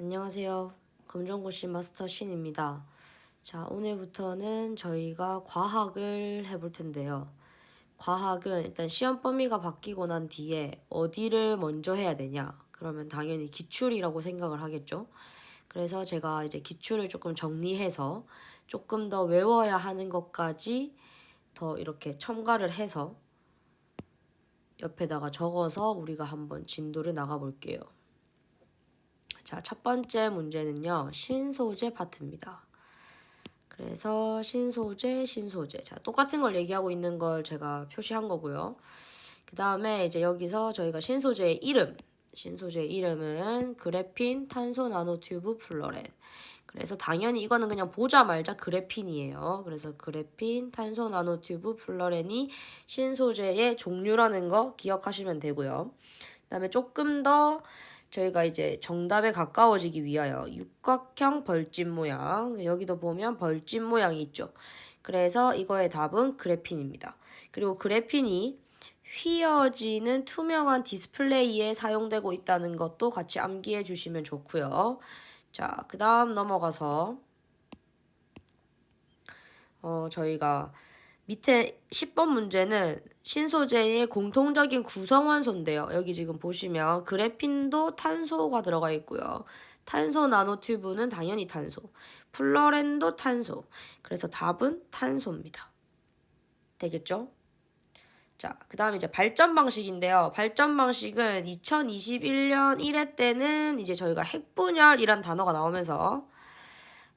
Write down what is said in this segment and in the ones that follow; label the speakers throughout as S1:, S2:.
S1: 안녕하세요. 검정고시 마스터 신입니다. 자, 오늘부터는 저희가 과학을 해볼 텐데요. 과학은 일단 시험 범위가 바뀌고 난 뒤에 어디를 먼저 해야 되냐? 그러면 당연히 기출이라고 생각을 하겠죠. 그래서 제가 이제 기출을 조금 정리해서 조금 더 외워야 하는 것까지 더 이렇게 첨가를 해서 옆에다가 적어서 우리가 한번 진도를 나가 볼게요. 자, 첫 번째 문제는요. 신소재 파트입니다. 그래서 신소재. 자, 똑같은 걸 얘기하고 있는 걸 제가 표시한 거고요. 그 다음에 이제 여기서 저희가 신소재의 이름은 그래핀, 탄소, 나노튜브, 플로렌. 그래서 당연히 이거는 그냥 보자말자 그래핀이에요. 그래서 그래핀, 탄소, 나노튜브, 플로렌이 신소재의 종류라는 거 기억하시면 되고요. 그 다음에 조금 더 저희가 이제 정답에 가까워지기 위하여 육각형 벌집 모양, 여기도 보면 벌집 모양이 있죠. 그래서 이거의 답은 그래핀입니다. 그리고 그래핀이 휘어지는 투명한 디스플레이에 사용되고 있다는 것도 같이 암기해 주시면 좋고요. 자, 그 다음 넘어가서 저희가 밑에 10번 문제는 신소재의 공통적인 구성원소인데요. 여기 지금 보시면 그래핀도 탄소가 들어가 있고요. 탄소 나노튜브는 당연히 탄소. 플로렌도 탄소. 그래서 답은 탄소입니다. 되겠죠? 자, 그 다음에 이제 발전 방식인데요. 발전 방식은 2021년 1회 때는 이제 저희가 핵분열이란 단어가 나오면서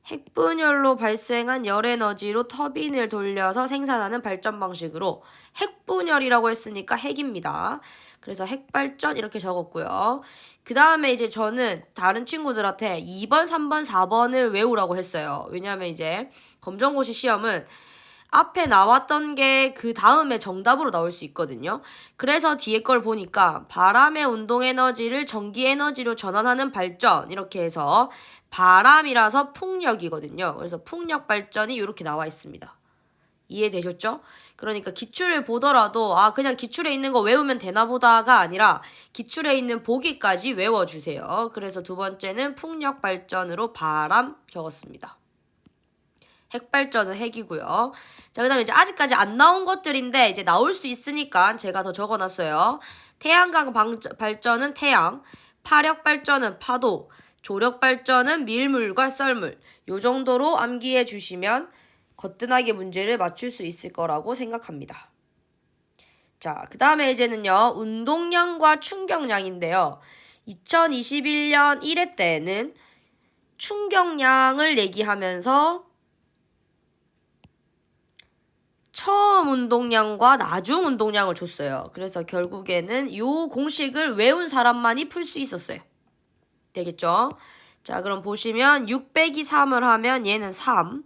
S1: 핵분열로 발생한 열에너지로 터빈을 돌려서 생산하는 발전 방식으로 핵분열이라고 했으니까 핵입니다. 그래서 핵발전 이렇게 적었고요. 그 다음에 이제 저는 다른 친구들한테 2번, 3번, 4번을 외우라고 했어요. 왜냐하면 이제 검정고시 시험은 앞에 나왔던 게 그 다음에 정답으로 나올 수 있거든요. 그래서 뒤에 걸 보니까 바람의 운동 에너지를 전기 에너지로 전환하는 발전 이렇게 해서 바람이라서 풍력이거든요. 그래서 풍력 발전이 이렇게 나와 있습니다. 이해되셨죠? 그러니까 기출을 보더라도 그냥 기출에 있는 거 외우면 되나 보다가 아니라 기출에 있는 보기까지 외워주세요. 그래서 두 번째는 풍력 발전으로 바람 적었습니다. 핵발전은 핵이고요. 자, 그 다음에 이제 아직까지 안 나온 것들인데 이제 나올 수 있으니까 제가 더 적어놨어요. 태양광 발전은 태양, 파력 발전은 파도, 조력 발전은 밀물과 썰물. 요 정도로 암기해 주시면 거뜬하게 문제를 맞출 수 있을 거라고 생각합니다. 자, 그 다음에 이제는요. 운동량과 충격량인데요. 2021년 1회 때는 충격량을 얘기하면서 처음 운동량과 나중 운동량을 줬어요. 그래서 결국에는 이 공식을 외운 사람만이 풀 수 있었어요. 되겠죠? 자, 그럼 보시면 6 빼기 3을 하면 얘는 3.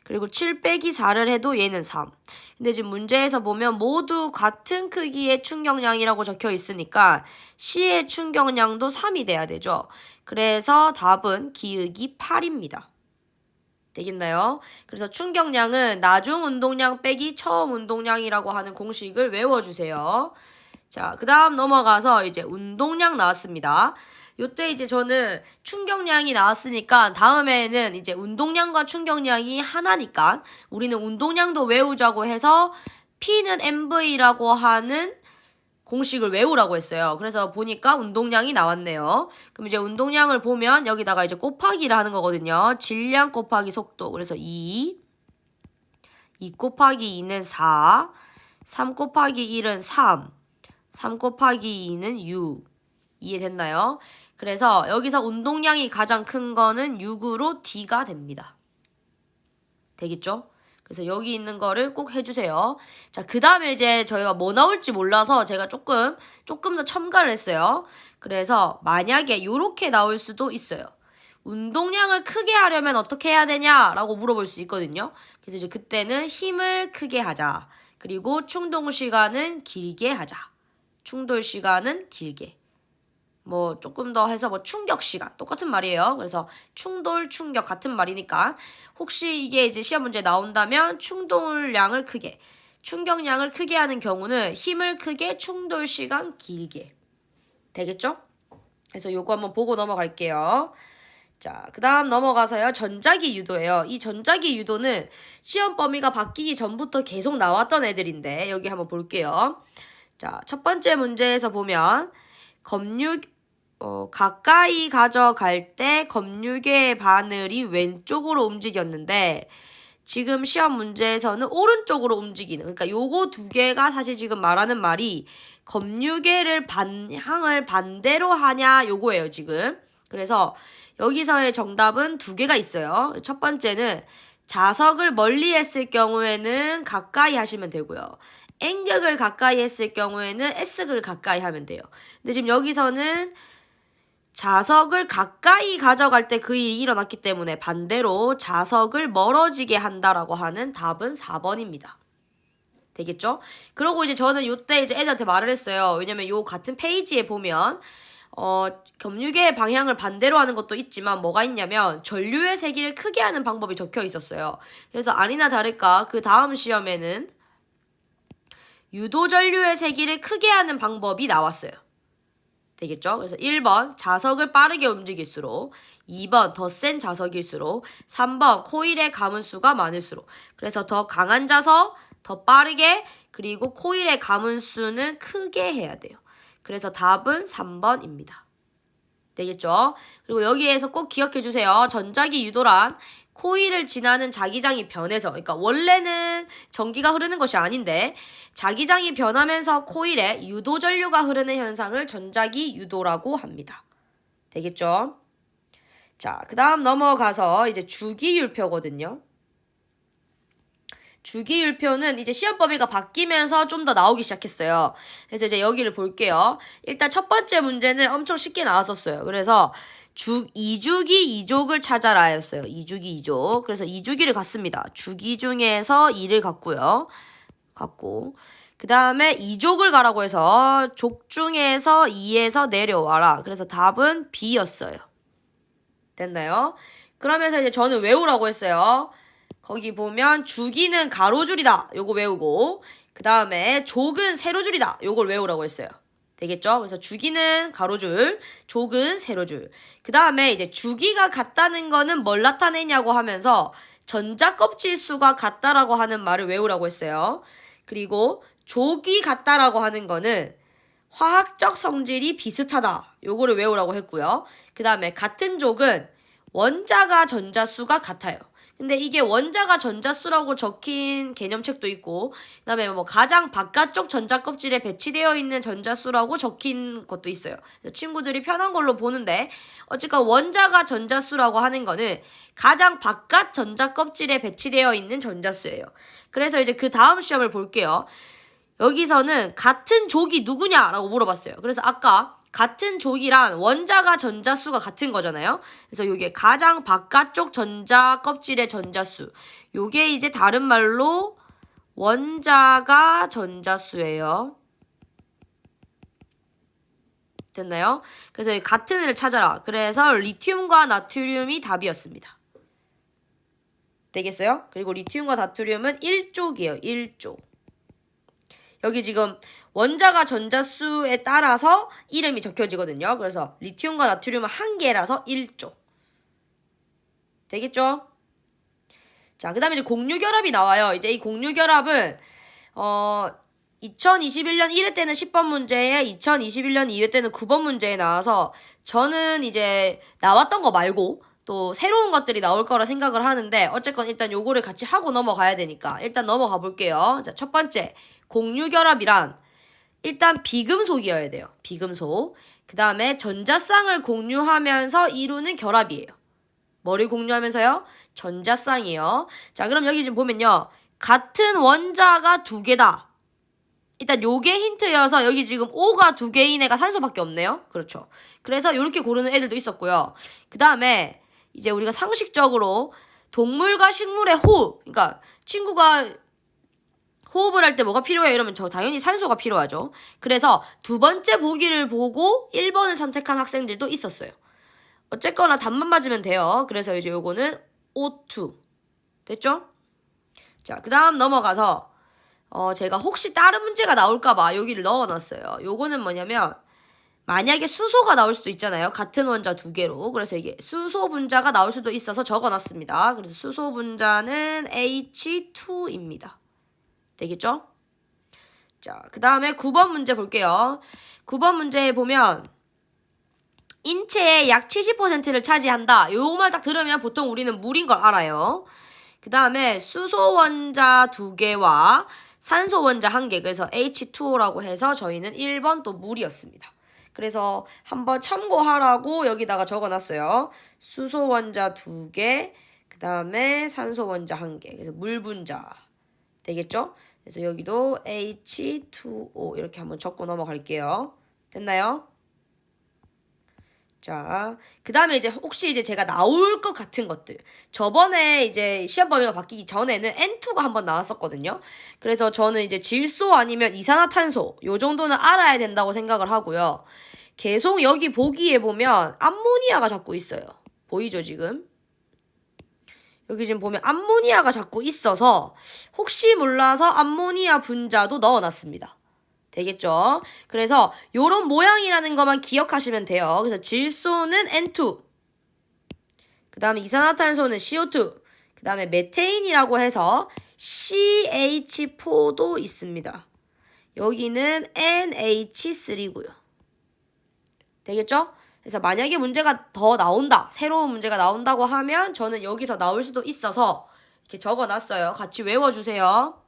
S1: 그리고 7 빼기 4를 해도 얘는 3. 근데 지금 문제에서 보면 모두 같은 크기의 충격량이라고 적혀 있으니까 C의 충격량도 3이 돼야 되죠. 그래서 답은 기억이 8입니다. 되겠나요? 그래서 충격량은 나중 운동량 빼기 처음 운동량이라고 하는 공식을 외워주세요. 자, 그 다음 넘어가서 이제 운동량 나왔습니다. 요때 이제 저는 충격량이 나왔으니까 다음에는 이제 운동량과 충격량이 하나니까 우리는 운동량도 외우자고 해서 P는 MV라고 하는 공식을 외우라고 했어요. 그래서 보니까 운동량이 나왔네요. 그럼 이제 운동량을 보면 여기다가 이제 곱하기를 하는 거거든요. 질량 곱하기 속도. 그래서 2 곱하기 2는 4, 3 곱하기 1은 3 곱하기 2는 6. 이해됐나요? 그래서 여기서 운동량이 가장 큰 거는 6으로 D가 됩니다. 되겠죠? 그래서 여기 있는 거를 꼭 해주세요. 자, 그 다음에 이제 저희가 뭐 나올지 몰라서 제가 조금 더 첨가를 했어요. 그래서 만약에 이렇게 나올 수도 있어요. 운동량을 크게 하려면 어떻게 해야 되냐라고 물어볼 수 있거든요. 그래서 이제 그때는 힘을 크게 하자. 그리고 충동 시간은 길게 하자. 충돌 시간은 길게. 뭐 조금 더 해서 뭐 충격 시간 똑같은 말이에요. 그래서 충돌, 충격 같은 말이니까 혹시 이게 이제 시험 문제 나온다면 충돌량을 크게, 충격량을 크게 하는 경우는 힘을 크게, 충돌 시간 길게. 되겠죠? 그래서 요거 한번 보고 넘어갈게요. 자, 그 다음 넘어가서요. 전자기 유도예요. 이 전자기 유도는 시험 범위가 바뀌기 전부터 계속 나왔던 애들인데 여기 한번 볼게요. 자, 첫 번째 문제에서 보면 가까이 가져갈 때 검유계의 바늘이 왼쪽으로 움직였는데 지금 시험 문제에서는 오른쪽으로 움직이는, 그러니까 요거 두 개가 사실 지금 말하는 말이 검유계를 방향을 반대로 하냐 요거예요 지금. 그래서 여기서의 정답은 두 개가 있어요. 첫 번째는 자석을 멀리 했을 경우에는 가까이 하시면 되고요. N격을 가까이 했을 경우에는 S극을 가까이 하면 돼요. 근데 지금 여기서는 자석을 가까이 가져갈 때 그 일이 일어났기 때문에 반대로 자석을 멀어지게 한다라고 하는 답은 4번입니다. 되겠죠? 그러고 이제 저는 요때 이제 애들한테 말을 했어요. 왜냐면 요 같은 페이지에 보면 검유계의 방향을 반대로 하는 것도 있지만 뭐가 있냐면 전류의 세기를 크게 하는 방법이 적혀 있었어요. 그래서 아니나 다를까 그 다음 시험에는 유도 전류의 세기를 크게 하는 방법이 나왔어요. 되겠죠? 그래서 1번 자석을 빠르게 움직일수록, 2번 더 센 자석일수록, 3번 코일의 가문수가 많을수록. 그래서 더 강한 자석, 더 빠르게, 그리고 코일의 가문수는 크게 해야 돼요. 그래서 답은 3번입니다. 되겠죠? 그리고 여기에서 꼭 기억해 주세요. 전자기 유도란 코일을 지나는 자기장이 변해서, 그러니까 원래는 전기가 흐르는 것이 아닌데 자기장이 변하면서 코일에 유도 전류가 흐르는 현상을 전자기 유도라고 합니다. 되겠죠? 자, 그 다음 넘어가서 이제 주기율표거든요. 주기율표는 이제 시험 범위가 바뀌면서 좀 더 나오기 시작했어요. 그래서 이제 여기를 볼게요. 일단 첫 번째 문제는 엄청 쉽게 나왔었어요. 그래서 2주기 2족을 찾아라 였어요. 2주기 2족. 그래서 2주기를 갔습니다. 주기 중에서 2를 갔고요. 그 다음에 2족을 가라고 해서 족 중에서 2에서 내려와라. 그래서 답은 B였어요. 됐나요? 그러면서 이제 저는 외우라고 했어요. 거기 보면 주기는 가로줄이다. 요거 외우고, 그 다음에 족은 세로줄이다. 요걸 외우라고 했어요. 되겠죠? 그래서 주기는 가로줄, 족은 세로줄. 그 다음에 이제 주기가 같다는 거는 뭘 나타내냐고 하면서 전자 껍질 수가 같다라고 하는 말을 외우라고 했어요. 그리고 족이 같다라고 하는 거는 화학적 성질이 비슷하다. 요거를 외우라고 했고요. 그 다음에 같은 족은 원자가 전자수가 같아요. 근데 이게 원자가 전자수라고 적힌 개념책도 있고, 그 다음에 뭐 가장 바깥쪽 전자 껍질에 배치되어 있는 전자수라고 적힌 것도 있어요. 친구들이 편한 걸로 보는데, 어쨌건 원자가 전자수라고 하는 거는 가장 바깥 전자 껍질에 배치되어 있는 전자수예요. 그래서 이제 그 다음 시험을 볼게요. 여기서는 같은 족이 누구냐라고 물어봤어요. 그래서 아까 같은 족이란 원자가 전자수가 같은 거잖아요. 그래서 요게 가장 바깥쪽 전자 껍질의 전자수. 요게 이제 다른 말로 원자가 전자수예요. 됐나요? 그래서 같은 애를 찾아라. 그래서 리튬과 나트륨이 답이었습니다. 되겠어요? 그리고 리튬과 나트륨은 1족이에요. 1족. 여기 지금 원자가 전자수에 따라서 이름이 적혀지거든요. 그래서 리튬과 나트륨은 한 개라서 1족. 되겠죠? 자, 그 다음에 이제 공유결합이 나와요. 이제 이 공유결합은 2021년 1회 때는 10번 문제에 2021년 2회 때는 9번 문제에 나와서 저는 이제 나왔던 거 말고 또 새로운 것들이 나올 거라 생각을 하는데 어쨌건 일단 요거를 같이 하고 넘어가야 되니까 일단 넘어가 볼게요. 자, 첫 번째 공유결합이란 일단 비금속이어야 돼요. 비금속. 그 다음에 전자쌍을 공유하면서 이루는 결합이에요. 뭐를 공유하면서요? 전자쌍이요. 자, 그럼 여기 지금 보면요. 같은 원자가 두 개다. 일단 요게 힌트여서 여기 지금 O가 두 개인 애가 산소밖에 없네요. 그렇죠. 그래서 이렇게 고르는 애들도 있었고요. 그 다음에 이제 우리가 상식적으로 동물과 식물의 호흡. 그러니까 친구가 호흡을 할 때 뭐가 필요해? 이러면 당연히 산소가 필요하죠. 그래서 두 번째 보기를 보고 1번을 선택한 학생들도 있었어요. 어쨌거나 답만 맞으면 돼요. 그래서 이제 요거는 O2. 됐죠? 자, 그 다음 넘어가서 제가 혹시 다른 문제가 나올까봐 여기를 넣어놨어요. 요거는 뭐냐면 만약에 수소가 나올 수도 있잖아요. 같은 원자 두 개로. 그래서 이게 수소 분자가 나올 수도 있어서 적어놨습니다. 그래서 수소 분자는 H2입니다. 되겠죠? 자, 그 다음에 9번 문제 볼게요. 9번 문제에 보면 인체의 약 70%를 차지한다. 요 말 딱 들으면 보통 우리는 물인 걸 알아요. 그 다음에 수소 원자 2개와 산소 원자 1개. 그래서 H2O라고 해서 저희는 1번 또 물이었습니다. 그래서 한번 참고하라고 여기다가 적어놨어요. 수소 원자 2개, 그 다음에 산소 원자 1개. 그래서 물 분자 되겠죠? 그래서 여기도 H2O 이렇게 한번 적고 넘어갈게요. 됐나요? 자, 그 다음에 이제 혹시 이제 제가 나올 것 같은 것들. 저번에 이제 시험 범위가 바뀌기 전에는 N2가 한번 나왔었거든요. 그래서 저는 이제 질소 아니면 이산화탄소 요 정도는 알아야 된다고 생각을 하고요. 계속 여기 보기에 보면 암모니아가 자꾸 있어요. 보이죠, 지금? 여기 지금 보면 암모니아가 자꾸 있어서 혹시 몰라서 암모니아 분자도 넣어놨습니다. 되겠죠? 그래서 요런 모양이라는 것만 기억하시면 돼요. 그래서 질소는 N2, 그 다음에 이산화탄소는 CO2, 그 다음에 메테인이라고 해서 CH4도 있습니다. 여기는 NH3고요. 되겠죠? 그래서 만약에 문제가 더 나온다, 새로운 문제가 나온다고 하면 저는 여기서 나올 수도 있어서 이렇게 적어놨어요. 같이 외워주세요.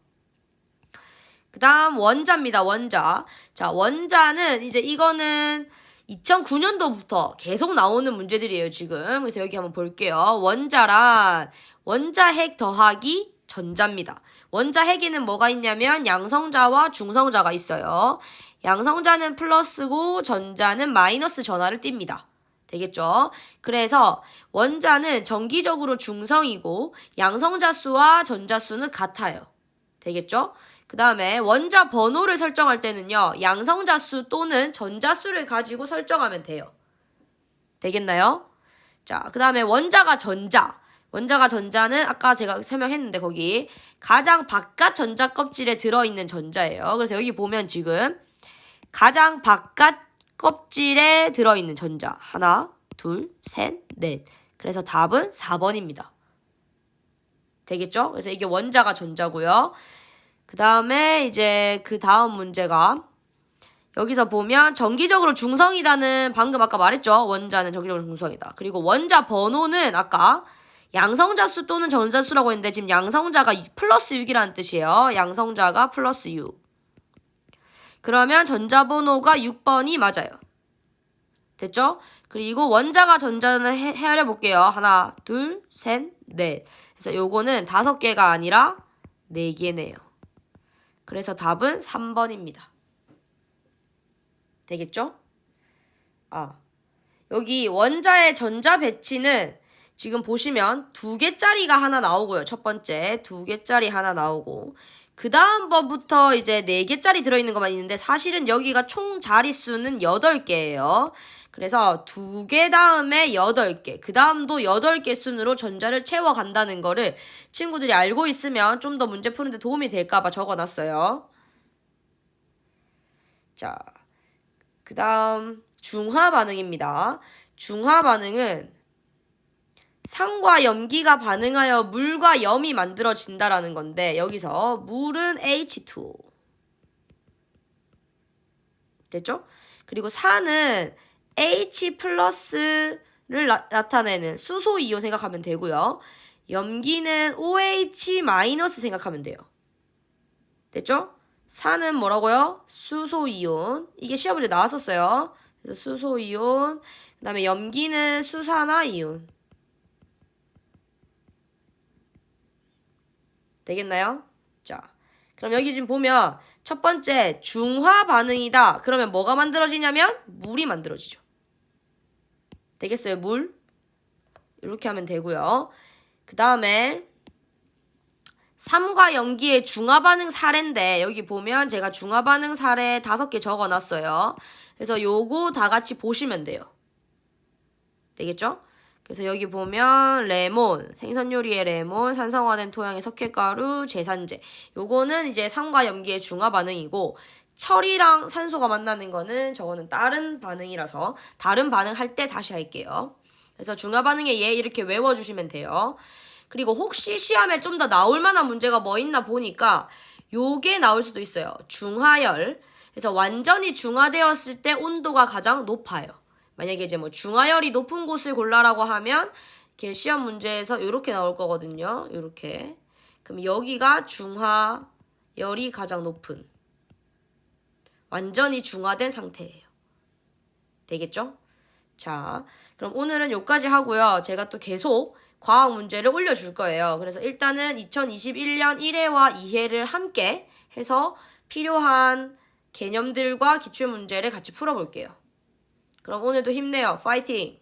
S1: 그 다음 원자입니다. 원자. 자, 원자는 이제 이거는 2009년도부터 계속 나오는 문제들이에요, 지금. 그래서 여기 한번 볼게요. 원자란 원자핵 더하기 전자입니다. 원자핵에는 뭐가 있냐면 양성자와 중성자가 있어요. 양성자는 플러스고 전자는 마이너스 전하를 띱니다. 되겠죠? 그래서 원자는 정기적으로 중성이고 양성자 수와 전자 수는 같아요. 되겠죠? 그 다음에 원자 번호를 설정할 때는요. 양성자 수 또는 전자 수를 가지고 설정하면 돼요. 되겠나요? 자, 그 다음에 원자가 전자. 원자가 전자는 아까 제가 설명했는데 거기 가장 바깥 전자 껍질에 들어있는 전자예요. 그래서 여기 보면 지금 가장 바깥 껍질에 들어있는 전자. 하나, 둘, 셋, 넷. 그래서 답은 4번입니다. 되겠죠? 그래서 이게 원자가 전자고요. 그 다음에 이제 그 다음 문제가 여기서 보면 정기적으로 중성이다는 방금 아까 말했죠. 원자는 정기적으로 중성이다. 그리고 원자 번호는 아까 양성자 수 또는 전자 수라고 했는데 지금 양성자가 플러스 6이라는 뜻이에요. 양성자가 플러스 6. 그러면 전자 번호가 6번이 맞아요. 됐죠? 그리고 원자가 전자는 헤아려 볼게요. 하나, 둘, 셋, 넷. 그래서 요거는 5개가 아니라 4개네요. 그래서 답은 3번입니다. 되겠죠? 여기 원자의 전자 배치는 지금 보시면 2개짜리가 하나 나오고요. 첫 번째 2개짜리 하나 나오고 그 다음 번부터 이제 4개짜리 들어있는 것만 있는데 사실은 여기가 총 자릿수는 8개예요. 그래서 2개 다음에 8개, 그 다음도 8개 순으로 전자를 채워간다는 거를 친구들이 알고 있으면 좀 더 문제 푸는데 도움이 될까봐 적어놨어요. 자, 그 다음 중화 반응입니다. 중화 반응은 산과 염기가 반응하여 물과 염이 만들어진다라는 건데 여기서 물은 H2O. 됐죠? 그리고 산은 H 플러스를 나타내는 수소 이온 생각하면 되고요. 염기는 OH 마이너스 생각하면 돼요. 됐죠? 산은 뭐라고요? 수소 이온. 이게 시험 문제 나왔었어요. 그래서 수소 이온. 그 다음에 염기는 수산화 이온. 되겠나요? 자, 그럼 여기 지금 보면 첫 번째 중화 반응이다. 그러면 뭐가 만들어지냐면 물이 만들어지죠. 되겠어요? 물. 이렇게 하면 되고요. 그 다음에 삼과 염기의 중화 반응 사례인데 여기 보면 제가 중화 반응 사례 5개 적어놨어요. 그래서 요거 다 같이 보시면 돼요. 되겠죠? 그래서 여기 보면 레몬, 생선 요리의 레몬, 산성화된 토양의 석회가루, 제산제. 요거는 이제 산과 염기의 중화 반응이고 철이랑 산소가 만나는 거는 저거는 다른 반응이라서 다른 반응 할 때 다시 할게요. 그래서 중화 반응의 예 이렇게 외워주시면 돼요. 그리고 혹시 시험에 좀 더 나올 만한 문제가 뭐 있나 보니까 요게 나올 수도 있어요. 중화열. 그래서 완전히 중화되었을 때 온도가 가장 높아요. 만약에 이제 뭐 중화열이 높은 곳을 골라라고 하면 이렇게 시험 문제에서 이렇게 나올 거거든요. 이렇게. 그럼 여기가 중화열이 가장 높은 완전히 중화된 상태예요. 되겠죠? 자, 그럼 오늘은 여기까지 하고요. 제가 또 계속 과학 문제를 올려줄 거예요. 그래서 일단은 2021년 1회와 2회를 함께 해서 필요한 개념들과 기출문제를 같이 풀어볼게요. 그럼 오늘도 힘내요. 파이팅!